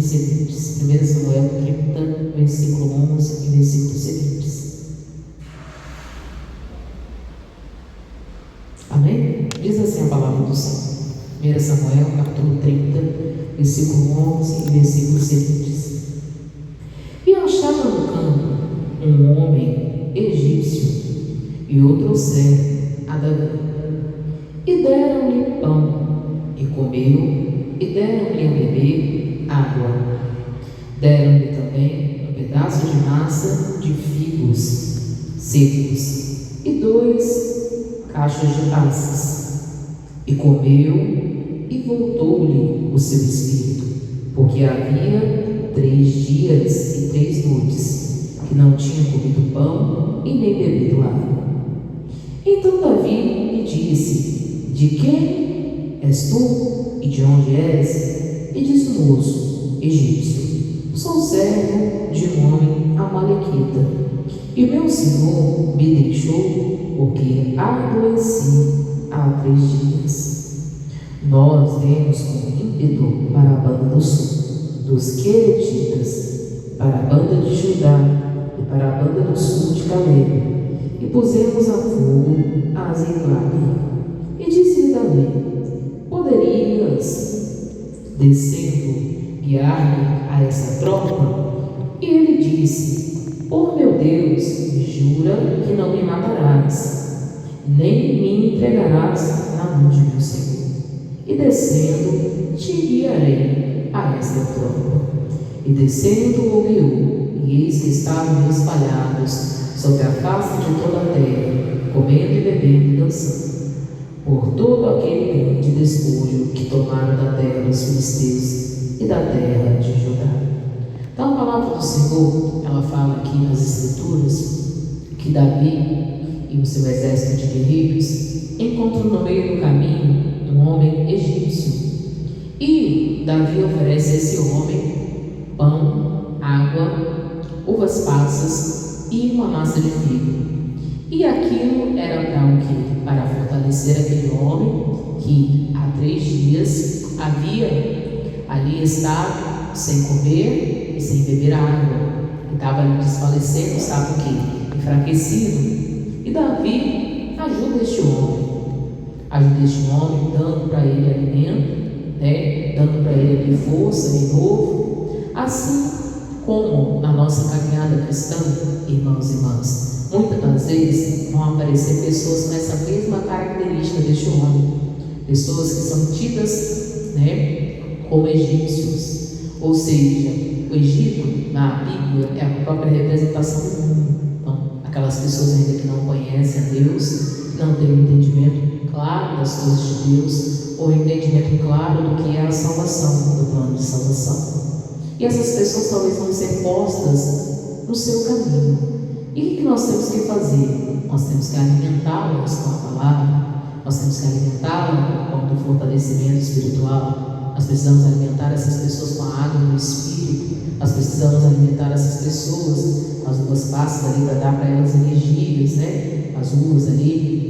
seguintes. 1 Samuel 30, versículo 11 e versículos seguintes. Amém? Diz assim a palavra do Senhor. 1 Samuel, capítulo 30, versículo 11 e versículos seguintes. E achava no campo um homem egípcio, e o trouxeram a Davi. E deram-lhe pão, e comeu, e deram-lhe a beber água. Deram-lhe também um pedaço de massa de figos secos, e 2 cachos de passas. E comeu, e voltou-lhe o seu espírito, porque havia 3 dias e 3 noites que não tinha comido pão e nem bebido água. Então Davi lhe disse: De quem és tu e de onde és? E disse o moço egípcio: Sou servo de um homem amalequita, e o meu senhor me deixou porque adoeci há 3 dias. Nós viemos com ímpeto para a banda do sul, dos Queretitas, para a banda de Judá e para a banda do sul de Caleb, e pusemos a fogo a Ziclague. E disse-lhe Davi: Poderias, descendo, guiar-me a essa tropa? E ele disse: Por meu Deus, jura que não me matarás, nem me entregarás na mão de meu Senhor. E descendo, te guiarei a esta tropa. E descendo o guiou, e eis que estavam espalhados sobre a face de toda a terra, comendo e bebendo e dançando, por todo aquele grande despojo que tomaram da terra dos filisteus e da terra de Judá. Então a palavra do Senhor, ela fala aqui nas Escrituras que Davi e o seu exército de guerreiros encontram no meio do caminho um homem egípcio. E Davi oferece a esse homem pão, água, uvas passas e uma massa de figo. E aquilo era para o quê? Para fortalecer aquele homem que há 3 dias havia ali estado sem comer e sem beber água. Estava ali desfalecendo, estava o quê? Enfraquecido. E Davi ajuda este homem. Ajuda este homem dando para ele alimento, dando para ele força, renovo. Assim como na nossa caminhada cristã, irmãos e irmãs, muitas das vezes vão aparecer pessoas com essa mesma característica deste homem, pessoas que são tidas como egípcios, ou seja, o Egito na Bíblia é a própria representação do mundo. Então, aquelas pessoas ainda que não conhecem a Deus, não têm um entendimento claro das coisas de Deus, ou um entendimento claro do que é a salvação, do plano de salvação. E essas pessoas talvez vão ser postas no seu caminho. E o que nós temos que fazer? Nós temos que alimentá-las com a palavra, nós temos que alimentá-las com o fortalecimento espiritual, nós precisamos alimentar essas pessoas com a água do Espírito, nós precisamos alimentar essas pessoas com as uvas passas ali para dar para elas energias, as uvas ali,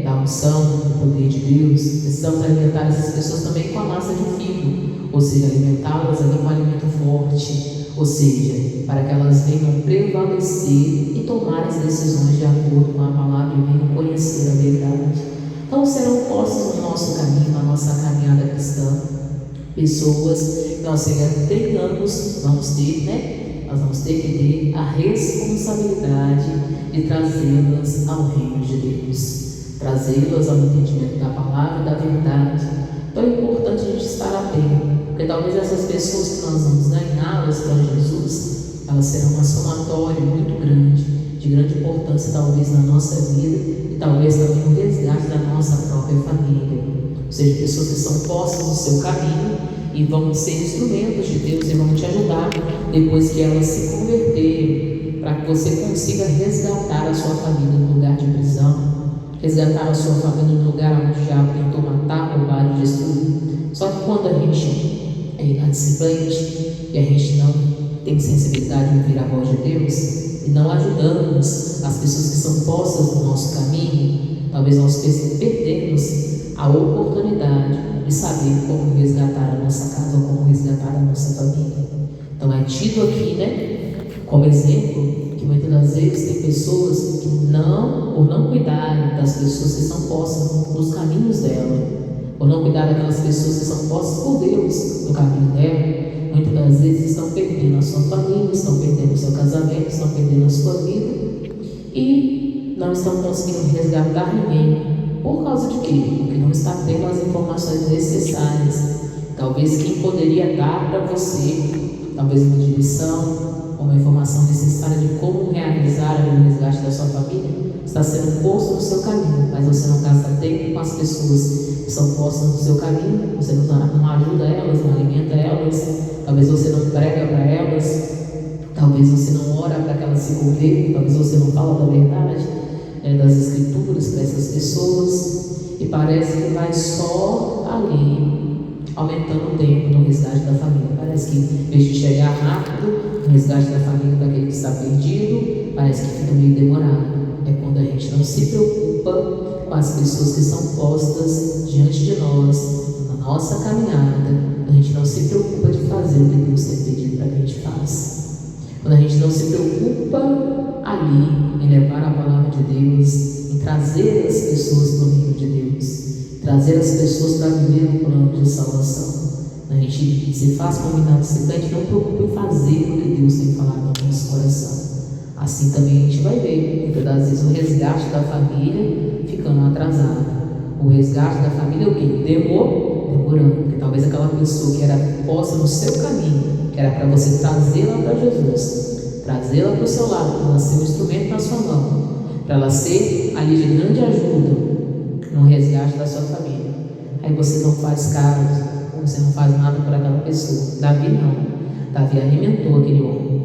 da unção, do poder de Deus. Precisamos alimentar essas pessoas também com a massa de figo, ou seja, alimentá-las ali com um alimento forte, ou seja, para que elas venham prevalecer e tomar as decisões de acordo com a palavra e venham conhecer a verdade. Então serão postos no nosso caminho, na nossa caminhada cristã, pessoas que nós treinamos, nós vamos ter que ter a responsabilidade de trazê-las ao reino de Deus, trazê-las ao entendimento da palavra e da verdade. Então é importante a gente estar atento, porque talvez essas pessoas que nós vamos ganhá-las para Jesus, elas serão uma somatória muito grande, de grande importância talvez na nossa vida e talvez também no resgate da nossa própria família. Ou seja, pessoas que são postas no seu caminho e vão ser instrumentos de Deus e vão te ajudar depois que elas se converterem, para que você consiga resgatar a sua família no lugar de prisão, resgatar a sua família no lugar onde o diabo tentou matar, roubar e destruir. Só que quando a gente é inadimplente e a gente não tem sensibilidade de ouvir a voz de Deus e não ajudamos as pessoas que são postas no nosso caminho, talvez nós perdemos a oportunidade de saber como resgatar a nossa casa ou como resgatar a nossa família. Então é tido aqui, como exemplo, que muitas das vezes tem pessoas que por não cuidar das pessoas que são postas nos caminhos dela, por não cuidar daquelas pessoas que são postas por Deus no caminho dela, muitas das vezes estão perdendo a sua família, estão perdendo o seu casamento, estão perdendo a sua vida e não estão conseguindo resgatar ninguém. Por causa de quê? Porque não está tendo as informações necessárias. Talvez quem poderia dar para você, talvez uma direção, uma informação necessária de como realizar o resgate da sua família, está sendo posto no seu caminho, mas você não gasta tempo com as pessoas que são postas no seu caminho, você não ajuda elas, não alimenta elas, talvez você não prega para elas, talvez você não ora para que elas se convertam, talvez você não fala da verdade das Escrituras para essas pessoas, e parece que vai só ali aumentando o tempo no resgate da família. Parece que em vez de chegar rápido no resgate da família daquele que está perdido, parece que fica meio demorado. É quando a gente não se preocupa com as pessoas que são postas diante de nós na nossa caminhada, a gente não se preocupa de fazer o que Deus tem pedido para que a gente faça. Quando a gente não se preocupa ali em levar a palavra de Deus, em trazer as pessoas para o reino de Deus, trazer as pessoas para viver o plano de salvação. A gente se faz participante, a gente não preocupa em fazer o que Deus tem falado no nosso coração. Assim também a gente vai ver, muitas das vezes, o resgate da família ficando atrasado. O resgate da família, o que? Demorando. Porque talvez aquela pessoa que era posta no seu caminho, que era para você trazê-la para Jesus, trazê-la para o seu lado, para ela ser um instrumento na sua mão, para ela ser ali de grande ajuda no resgate da sua família. Aí você não faz caso, você não faz nada por aquela pessoa. Davi não. Davi alimentou aquele homem.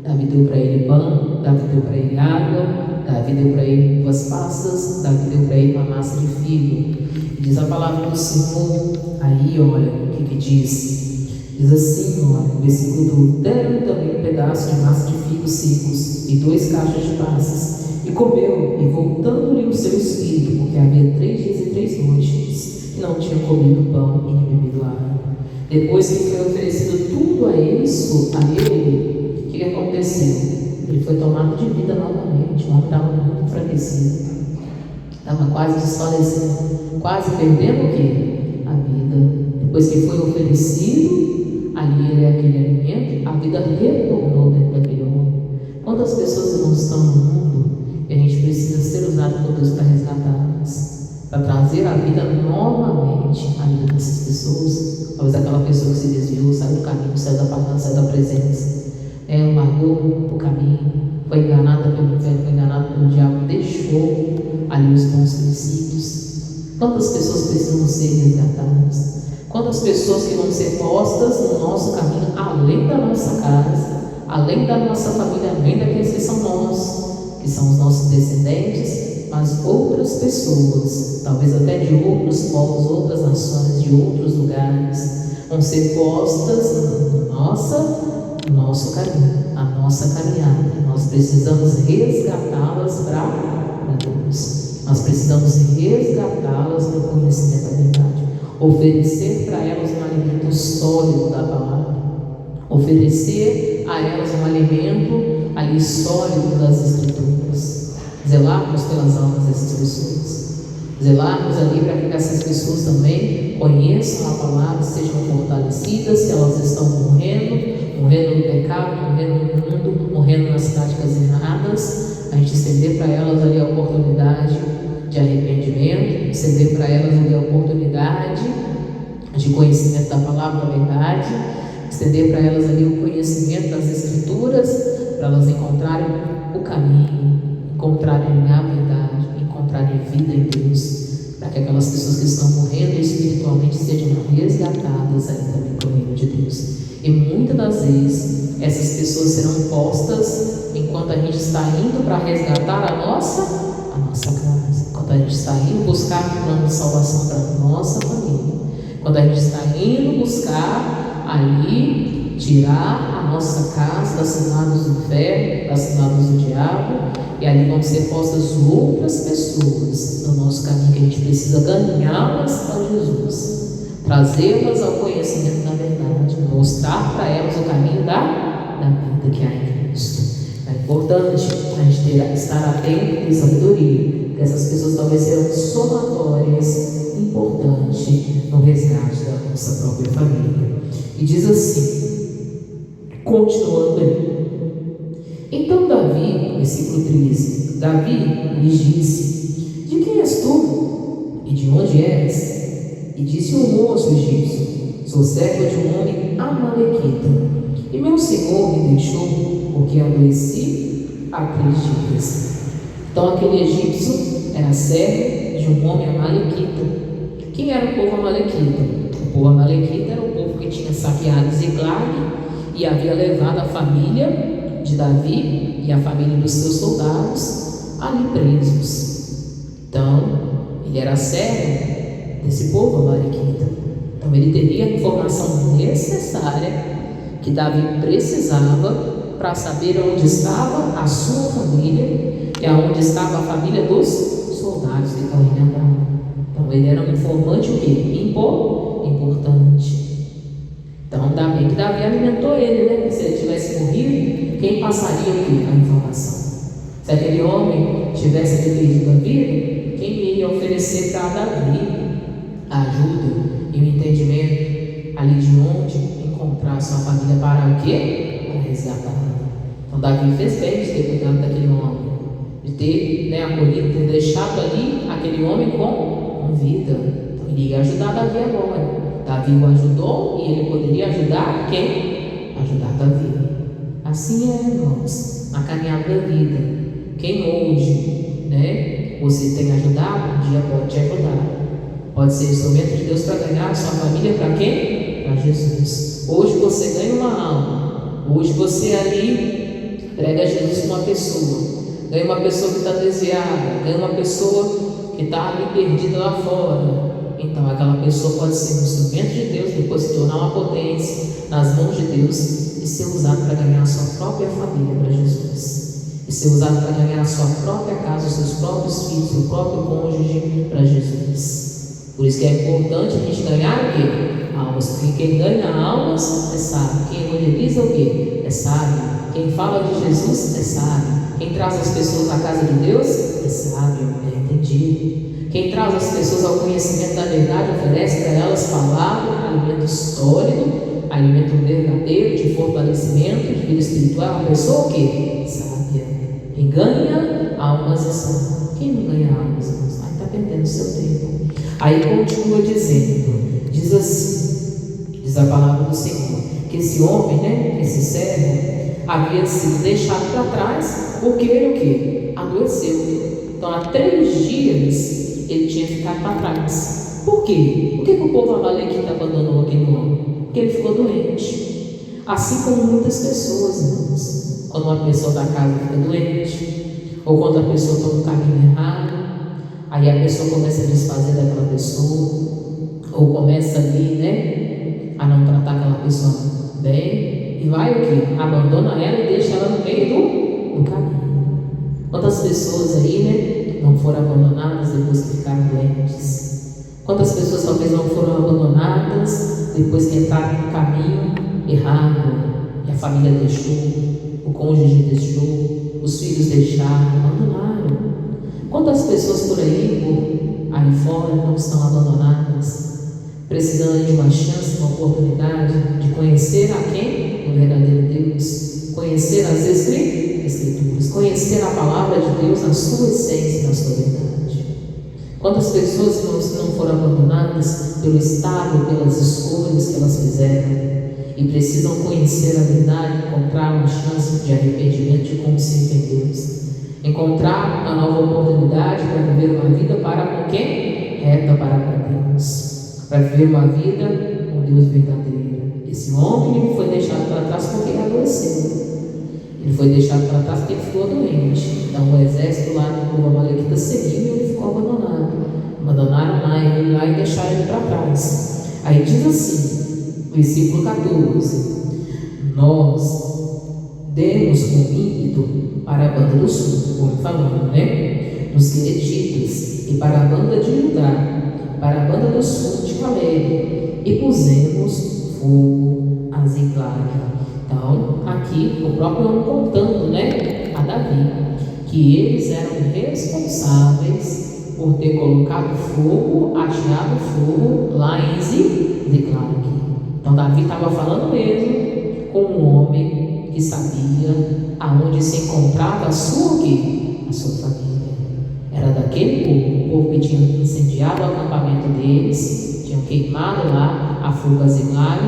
Davi deu para ele pão, Davi deu para ele água, Davi deu para ele uvas passas, Davi deu para ele uma massa de figo. E diz a palavra do Senhor, aí olha o que diz. Diz assim, olha, no versículo 2: deram também um pedaço de massa de figos secos e 2 caixas de passas, e comeu, e voltando-lhe o seu espírito, porque havia 3 dias e 3 noites, e não tinha comido pão e nem bebido água. Depois que foi oferecido tudo a isso, a ele, o que aconteceu? Ele foi tomado de vida novamente. O homem estava muito enfraquecido, estava quase desfalecendo, quase perdendo o quê? A vida. Depois que foi oferecido, ali ele é aquele alimento, a vida retornou dentro daquele homem. Quantas pessoas não estão no mundo e a gente precisa ser usado por Deus para resgatá-las, para trazer a vida novamente à vida dessas pessoas? Talvez aquela pessoa que se desviou, saiu do caminho, saiu da palavra, saiu da presença, largou o caminho, foi enganada pelo inferno, foi enganada pelo diabo, deixou ali os bons princípios. Quantas pessoas precisam ser resgatadas? Quantas pessoas que vão ser postas no nosso caminho, além da nossa casa, além da nossa família, além daqueles que são nós, que são os nossos descendentes, mas outras pessoas, talvez até de outros povos, outras nações, de outros lugares, vão ser postas no nosso caminho, a nossa caminhada. Nós precisamos resgatá-las para Deus. Nós precisamos resgatá-las para o conhecimento da verdade. Oferecer para elas um alimento sólido da palavra. Oferecer a elas um alimento ali sólido das Escrituras. Zelarmos pelas almas dessas pessoas. Zelarmos ali para que essas pessoas também conheçam a palavra, sejam fortalecidas, se elas estão morrendo no pecado, morrendo no mundo, morrendo nas práticas erradas, a gente estender para elas ali a oportunidade de arrependimento, estender para elas ali a oportunidade de conhecimento da palavra da verdade, estender para elas ali o conhecimento das Escrituras, para elas encontrarem o caminho, encontrarem a verdade, encontrarem vida em Deus, para que aquelas pessoas que estão morrendo espiritualmente sejam resgatadas aí também para o reino de Deus. E muitas das vezes essas pessoas serão postas enquanto a gente está indo para resgatar a nossa casa, enquanto a gente está indo buscar o plano de salvação para a nossa família, quando a gente está indo buscar ali tirar a nossa casa das ciladas do inferno, das ciladas do diabo, e ali vão ser postas outras pessoas no nosso caminho, que a gente precisa ganhá-las para Jesus, trazê-las ao conhecimento da verdade, mostrar para elas o caminho da vida que há em Cristo. É importante a gente estar atento e sabedoria, porque essas pessoas talvez serão somatórias, importante no resgate da nossa própria família. E diz assim, continuando aí: então Davi, versículo 13, Davi lhes disse: de quem és tu? E de onde és? E disse o moço egípcio: sou servo de um homem amalequita, e meu senhor me deixou, porque adoeci há 3 dias. Então aquele egípcio era servo de um homem amalequita. Quem era o povo amalequita? O povo amalequita era o povo que tinha saqueado Ziklag e havia levado a família de Davi e a família dos seus soldados ali presos. Então, ele era servo desse povo amalequita. Então, ele teria a informação necessária que Davi precisava para saber onde estava a sua família e aonde estava a família dos soldados que caminhavam. Então, ele era um informante o quê? Importante. Então, ainda bem que Davi alimentou ele, né? Porque se ele tivesse morrido, quem passaria o quê? A informação. Se aquele homem tivesse perdido a vida, quem ia oferecer para Davi a ajuda e o entendimento ali de onde encontrar sua família para o quê? Para resgatá-la. Então, Davi fez bem de ter cuidado daquele homem, de ter acolhido, ter deixado ali aquele homem com vida. Então, ele ia ajudar Davi agora. Davi o ajudou e ele poderia ajudar quem? Ajudar Davi. Assim é, irmãos, na caminhada da vida. Quem hoje você tem ajudado, um dia pode te ajudar. Pode ser instrumento de Deus para ganhar a sua família para quem? Para Jesus. Hoje você ganha uma alma. Hoje você ali prega Jesus para uma pessoa. Ganha uma pessoa que está desviada. Ganha uma pessoa que está ali perdida lá fora. Então aquela pessoa pode ser um instrumento de Deus, depois se tornar uma potência nas mãos de Deus e ser usado para ganhar a sua própria família para Jesus, e ser usado para ganhar a sua própria casa, os seus próprios filhos, seu próprio cônjuge para Jesus. Por isso que é importante a gente ganhar o quê? Almas, porque quem ganha almas é sábio, quem evangeliza o quê? É sábio, quem fala de Jesus é sábio, quem traz as pessoas à casa de Deus é sábio, é entendido. Quem traz as pessoas ao conhecimento da verdade oferece para elas palavra, alimento sólido, alimento verdadeiro, de fortalecimento, de vida espiritual. A pessoa o quê? Sábia. Quem ganha almas é sábio. Quem não ganha almas, aí está perdendo o seu tempo. Aí continua dizendo, diz assim, diz a palavra do Senhor, que esse homem, esse servo, havia sido deixado para trás porque ele o quê? Adoeceu. Então há 3 dias ele tinha ficado para trás. Por quê? Por que o povo amalequita abandonou aquele homem? Porque ele ficou doente. Assim como muitas pessoas, irmãos, quando uma pessoa da casa fica doente, ou quando a pessoa toma um caminho errado, aí a pessoa começa a desfazer daquela pessoa, ou começa ali, a não tratar aquela pessoa bem, e vai o quê? Abandona ela e deixa ela no meio do caminho. Quantas pessoas aí, não foram abandonadas depois que ficaram doentes? Quantas pessoas talvez não foram abandonadas depois que entraram no caminho errado e a família deixou, o cônjuge deixou, os filhos deixaram, abandonaram? Quantas pessoas por aí fora não estão abandonadas, precisando de uma chance, uma oportunidade de conhecer a quem? O verdadeiro Deus, conhecer as Escrituras, conhecer a palavra de Deus na sua essência e na sua verdade. Quantas pessoas não foram abandonadas pelo estado, pelas escolhas que elas fizeram e precisam conhecer a verdade, encontrar uma chance de arrependimento, de consciência em Deus, encontrar uma nova oportunidade para viver uma vida para com quem? Reta para com Deus, para viver uma vida com Deus verdadeira. Esse homem ele foi deixado para trás porque ele adoeceu. Ele foi deixado para trás porque ele ficou doente. Então o exército lá do povo amalequita seguiu e ele ficou abandonado. Abandonaram ele lá e deixaram ele para trás. Aí diz assim, versículo 14: nós demos com ímpeto para para a banda do sul, como falando, né? Dos Queretitas, e para a banda de Judá, para a banda do sul de Caleb, e pusemos fogo a Ziclag. Então, aqui o próprio homem contando, né, a Davi, que eles eram responsáveis por ter colocado fogo, ateado fogo lá em Ziclag. Então, Davi estava falando mesmo com um homem que sabia aonde se encontrava a sua família. Era daquele povo que tinha incendiado o acampamento deles, tinham queimado lá a fogo a Ziclag,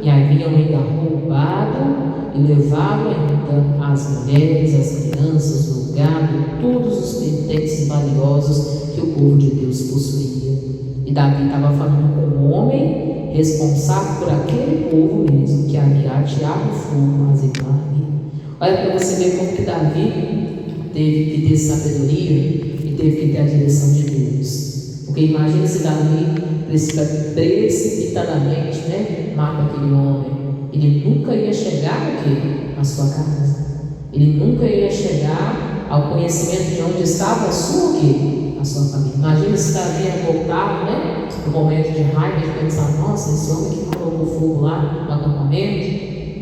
e haviam ainda roubado e levado ainda as mulheres, as crianças, o gado, todos os pertences valiosos que o povo de Deus possuía. E Davi estava falando com um homem responsável por aquele povo mesmo, que havia ateado fogo a Ziclag. Olha para você ver como que Davi teve que ter sabedoria e teve que ter a direção de Deus. Porque imagina se Davi precipitadamente, né, mata aquele homem. Ele nunca ia chegar aqui na sua casa. Ele nunca ia chegar ao conhecimento de onde estava a sua família. Imagina se Davi ia voltar, né, no momento de raiva, de pensar: nossa, esse homem que colocou fogo lá no acampamento.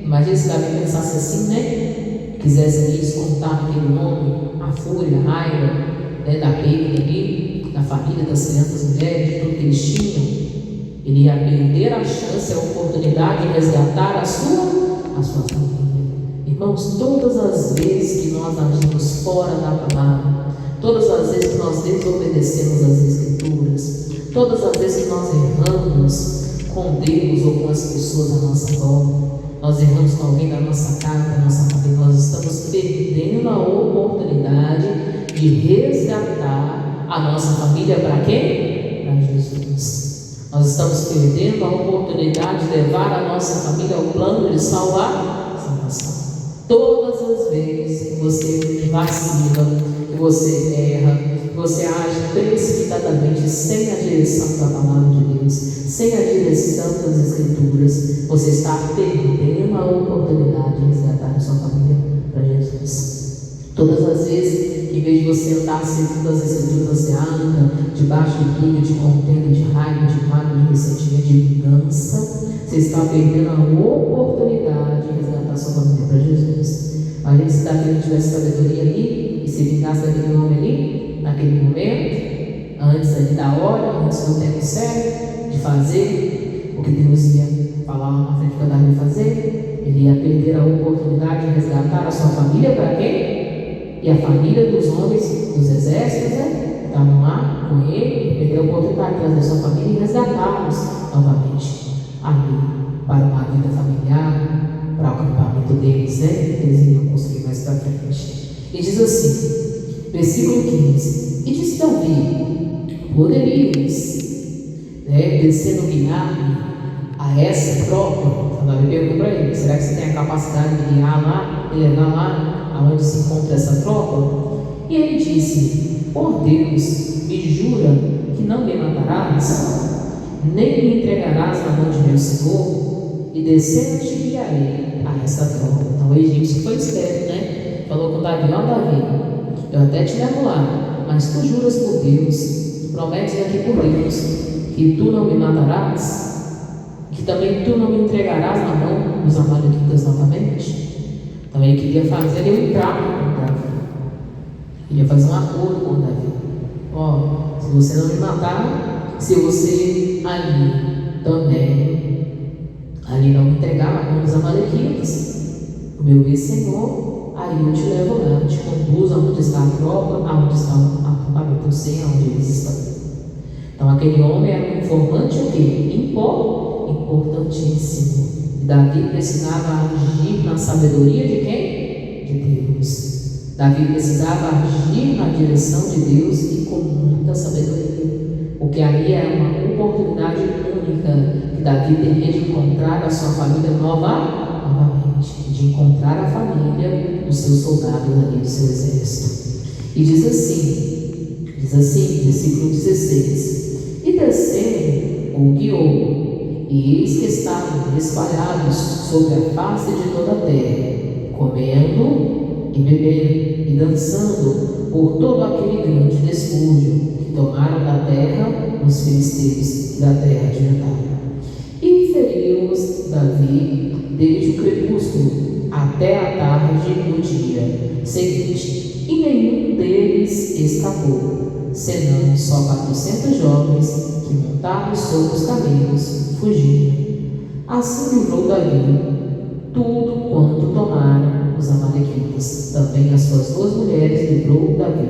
Imagina se Davi pensasse assim, né? Quisesse ali descontar naquele homem a fúria, a raiva, né, da perda ali, da família, das crianças, das mulheres, de tudo que eles tinham. Ele ia perder a chance, a oportunidade de resgatar a sua família. Irmãos, todas as vezes que nós agimos fora da palavra, todas as vezes que nós desobedecemos as Escrituras, todas as vezes que nós erramos com Deus ou com as pessoas à nossa volta, nós erramos com alguém da nossa casa, da nossa família, nós estamos perdendo a oportunidade de resgatar a nossa família para quem? Para Jesus. Nós estamos perdendo a oportunidade de levar a nossa família ao plano de salvação. Todas as vezes que você vacila, que você erra, que você age precipitadamente, sem a direção da palavra de Deus, sem a direção das Escrituras, você está perdendo a oportunidade de resgatar a sua família para Jesus. Todas as vezes que, em vez de você andar segundo as Escrituras, você anda debaixo de briga, de contenda, de raiva, de mágoa, de ressentimento, de vingança, você está perdendo a oportunidade de resgatar a sua família para Jesus. Imagina se Davi tivesse sabedoria ali e se vingasse daquele homem ali, naquele momento, antes ali da hora, antes do tempo certo, de fazer o que Deus ia falar na frente para Davi fazer. Ele ia perder a oportunidade de resgatar a sua família para quem? E a família dos homens dos exércitos, né, estavam lá com ele, e perdeu a oportunidade de trazer sua família e resgatá-los novamente ali para uma vida familiar, para o acampamento deles, né, que eles iriam construir mais para frente. E diz assim, versículo 15: E disse Davi: poderias, né, descendo guiar-me a essa tropa? Então Davi perguntou para ele: será que você tem a capacidade de guiar lá, de levar lá aonde se encontra essa tropa? E ele disse: por Deus, me jura que não me matarás, nem me entregarás na mão de meu senhor, e descendo te guiarei a essa tropa. Então o egípcio foi esperto, né? Falou com Davi: ó Davi, eu até te levo lá, mas tu juras por Deus, tu prometes aqui por Deus, que tu não me matarás, que também tu não me entregarás na mão dos amalequitas novamente? Então ele queria fazer um trato com Davi, queria fazer um acordo com Davi. Ó, se você não me matar, se você ali também não me entregar na mão dos amalequitas, o meu Senhor, aí eu te levo lá, te conduzo aonde está a tropa, aonde está o acampamento, eu sei aonde eles estão. Então aquele homem era um informante o quê? Importantíssimo. E Davi precisava agir na sabedoria de quem? De Deus. Davi precisava agir na direção de Deus e com muita sabedoria, porque ali era uma oportunidade única que Davi teria de encontrar a sua família novamente, de encontrar a família dos seus soldados ali, do seu exército. E diz assim, versículo 16: e descendo o guiou, e eis que estavam espalhados sobre a face de toda a terra, comendo e bebendo, e dançando por todo aquele grande despúdio que tomaram da terra os filisteus e da terra de Judá. E feriu-os Davi desde o crepúsculo até a tarde do dia seguinte, e nenhum deles escapou, senão só 400 jovens que, montados sobre os camelos, fugiram. Assim livrou Davi tudo quanto tomaram os amalequitas. Também as suas 2 mulheres livrou Davi,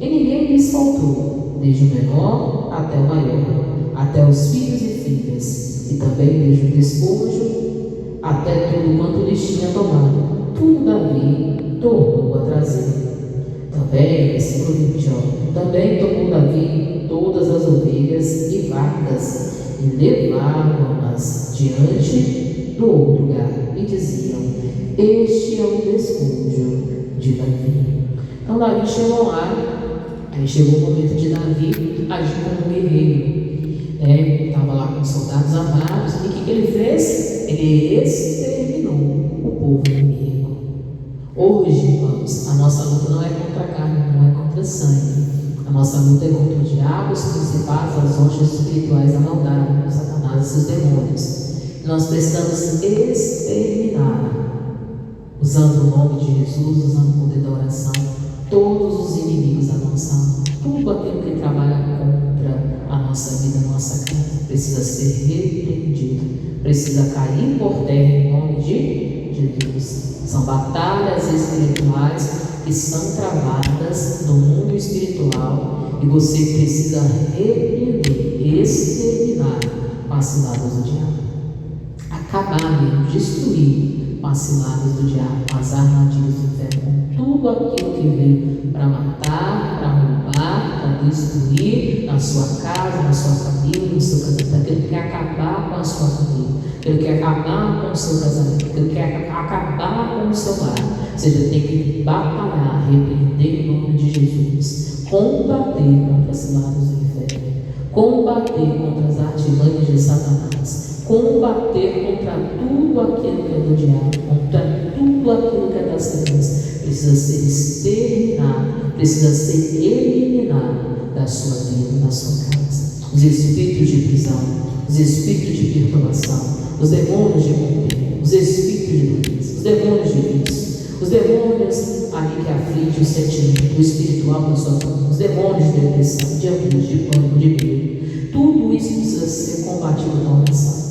e ninguém lhes faltou, desde o menor até o maior, até os filhos e filhas, e também desde o despojo até tudo quanto lhes tinha tomado. Tudo Davi tornou a trazer. Também, versículo 20, também tomou Davi todas as ovelhas e vacas, e levavam-nas diante do outro lugar, e diziam: este é o despojo de Davi. Então Davi chegou lá, aí chegou o momento de Davi agir como um guerreiro. Estava lá com os soldados armados, e o que ele fez? Ele exterminou o povo inimigo. Hoje, irmãos, a nossa luta não é contra a carne, não é contra a sangue. A nossa luta é contra o diabo, os principados, as hostes espirituais da maldade, Satanás e seus demônios. Nós precisamos exterminar, usando o nome de Jesus, usando o poder da oração, todos os inimigos da nossa alma. Tudo aquilo que trabalha contra a nossa vida, a nossa carne, precisa ser repreendido, precisa cair por terra em nome de Jesus. São batalhas espirituais que são travadas no mundo espiritual, e você precisa repreender, exterminar com as ciladas do diabo, acabar mesmo, destruir com as ciladas do diabo, com as armadilhas do inferno, com tudo aquilo que veio para matar, para roubar, para destruir na sua casa, na sua família, no seu casamento. Ele quer acabar com a sua família, ele quer acabar com o seu casamento, ele quer acabar com o seu lar. Ou seja, tem que batalhar, repreender em nome de Jesus, combater contra as ciladas do inferno, combater contra as artimanhas de Satanás, combater contra tudo aquilo que é do diabo, contra tudo aquilo que é das trevas. Precisa ser exterminado, precisa ser eliminado da sua vida, da sua casa. Os espíritos de prisão, os espíritos de perturbação, os demônios de contenda, os espíritos de doença, os demônios de vício, os demônios ali que afligem o sentimento, o espiritual da sua família, os demônios de depressão, de angústia, de pânico, de medo. Tudo isso precisa ser combatido com oração.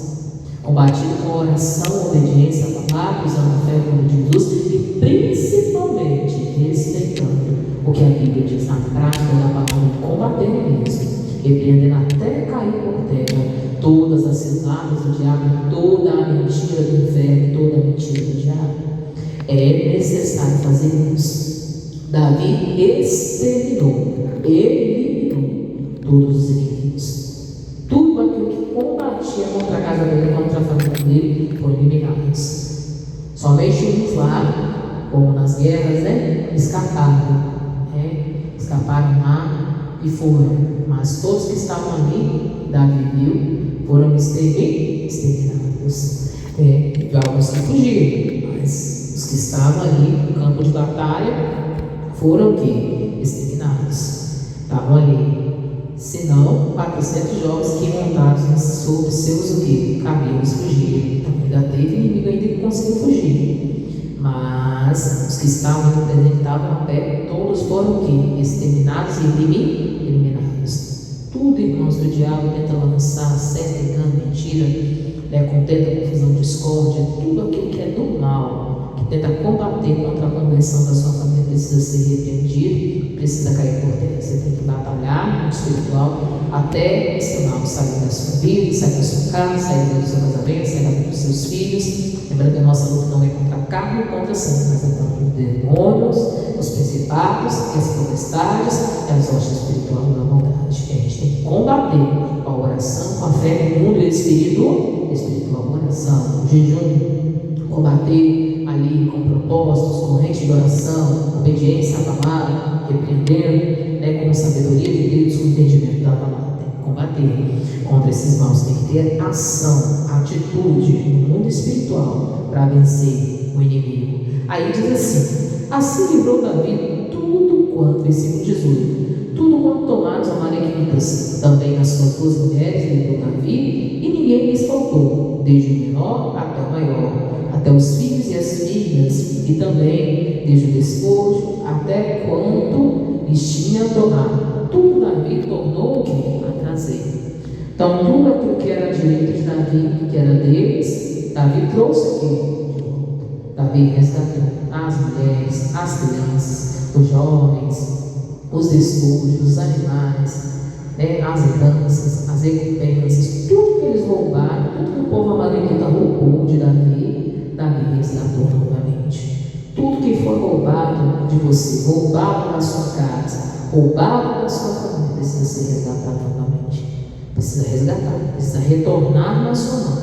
Combatido com oração, obediência à palavra, usando a fé como de Jesus, e principalmente respeitando o que a Bíblia diz na prática da palavra, combatendo mesmo, repreendendo até cair por terra todas as ciladas do diabo, toda a mentira do inferno, toda a mentira do diabo. É necessário fazer isso. Davi exterminou, eliminou todos os inimigos. Tudo aquilo que combatia contra a casa dele, contra a família dele, foram eliminados. Somente uns lá, como nas guerras, escaparam. Escaparam lá e foram. Mas todos que estavam ali, Davi viu, foram exterminados. Alguns que fugiram, mas os que estavam ali no campo de batalha foram o quê? Exterminados. Estavam ali. Senão, 400 jovens que montados sobre seus camelos fugiram. Então, ainda teve inimigo ainda que conseguiu fugir. Mas os que estavam no terreno, estavam a pé, todos foram o quê? Exterminados e eliminados. Tudo, irmãos, que o diabo tenta lançar, certo, engano, mentira, contenta, confusão, discórdia, tudo aquilo que é do mal, que tenta combater contra a conversão da sua família, precisa ser repreendido, precisa cair por terra. Você tem que batalhar no espiritual até esse mal sair da sua vida, sair da sua casa, sair do seu casamento, sair da vida dos seus filhos. Lembrando que a nossa luta não é contra a carne e contra a sangue, mas é contra os demônios, os principados, as potestades e as hostes espirituais da maldade. A gente tem que combater com a oração, com a fé no mundo espiritual, oração, jejum, combater ali com propósitos, correntes de oração, obediência à palavra, repreendendo, com sabedoria de Deus, com entendimento da palavra. Tem que combater contra esses maus, tem que ter ação, atitude no mundo espiritual para vencer o inimigo. Aí diz assim livrou Davi tudo quanto, versículo 18, tudo quanto tomaram os amalequitas, também as suas duas mulheres livrou Davi, e ninguém lhes faltou, desde o menor até o maior, até os filhos e as filhas, e também desde o despojo até quanto lhes tinha tomado. Tudo Davi tornou o que? A trazer. Então, tudo aquilo que era direito de Davi, que era deles, Davi trouxe aqui. Davi resgatou as mulheres, as crianças, os jovens, os despojos, os animais, as heranças, as recompensas, tudo que eles roubaram, tudo que o povo amalekita roubou de Davi, Davi resgatou novamente. Tudo que foi roubado de você, roubado na sua casa, roubado na sua família, precisa ser resgatado novamente. Precisa resgatar, precisa retornar na sua mão,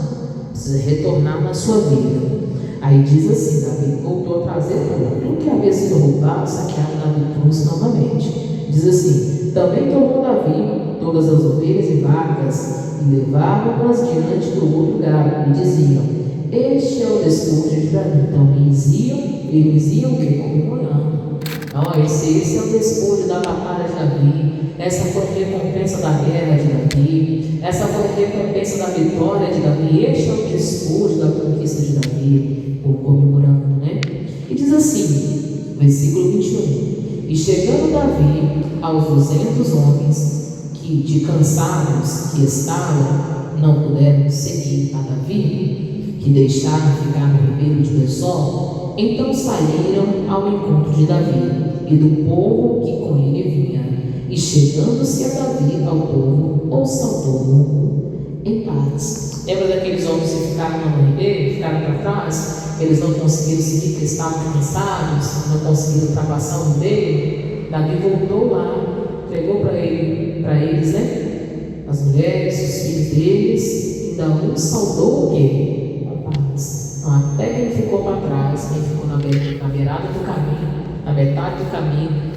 precisa retornar na sua vida. Aí diz assim, Davi voltou a trazer tudo que havia sido roubado, saqueado, Davi trouxe novamente. Diz assim, também tomou Davi todas as ovelhas e vacas e levava-as diante do outro gado e diziam, este é o despojo de Davi. Então eles iam comemorando. Então esse é o despojo da batalha de Davi. Essa foi a recompensa da guerra de Davi. Essa foi a recompensa da vitória de Davi. Este é o despojo da conquista de Davi, por comemorando, né? E diz assim, versículo 21, e chegando Davi aos 200 homens que de cansados que estavam, não puderam seguir a Davi, que deixaram ficar no ribeiro de Besor, então saíram ao encontro de Davi e do povo que com ele vinha. E chegando-se a Davi ao povo, o saudou em paz. Lembra daqueles homens que ficaram no ribeiro, ficaram para trás? Eles não conseguiram seguir porque estavam cansados, não conseguiram ultrapassar o ribeiro. Davi voltou lá, entregou para eles, né? As mulheres, os filhos deles, ainda um saudou o quê? Com paz. Então, até quem ficou para trás, quem ficou na beirada do caminho, na metade do caminho,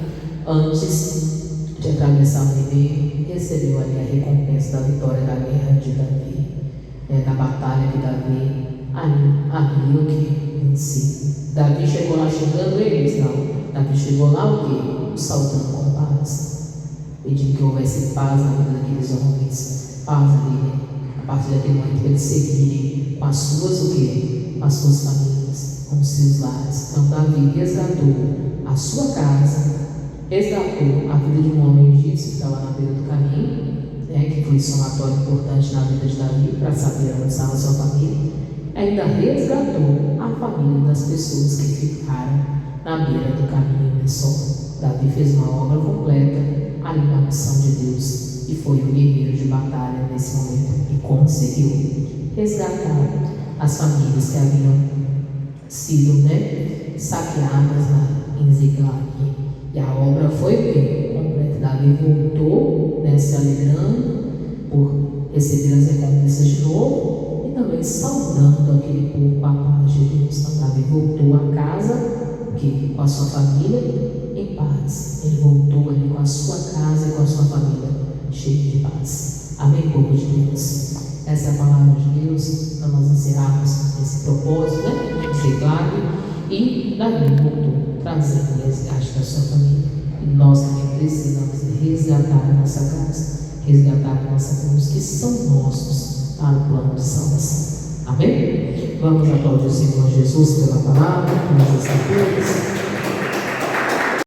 antes de atravessar o ribeiro, recebeu ali a recompensa da vitória da guerra de Davi, da batalha de Davi, ali o que em si. Davi chegou lá chegando eles, não. Davi chegou lá o que? Saudando com paz, pedindo que houvesse paz na vida daqueles homens, paz ali, a partir daquele momento que eles seguirem com as suas o que? Com as suas famílias, com os seus lares. Então Davi resgatou a sua casa, resgatou a vida de um homem egípcio que estava na beira do caminho, que foi somatório importante na vida de Davi para saber onde estava a sua família. Ainda resgatou a família das pessoas que ficaram na beira do caminho de Sol. Davi fez uma obra completa ali na missão de Deus e foi um guerreiro de batalha nesse momento e conseguiu resgatar as famílias que haviam sido saqueadas em Ziklag. E a obra foi completa. Davi voltou, se alegrando por receber as recompensas de novo e também saudando aquele povo com a paz de Deus. Então Davi voltou a casa com a sua família em paz. Ele voltou ali com a sua casa e com a sua família cheia de paz. Amém, povo de Deus? Essa é a palavra de Deus para nós encerrarmos esse propósito, Ziklag. E Davi voltou trazendo o resgate da sua família. E nós também precisamos resgatar a nossa casa, resgatar a nossa família, que são nossos para o plano de salvação. Amém? Vamos aplaudir o Senhor Jesus pela palavra, pelas escrituras.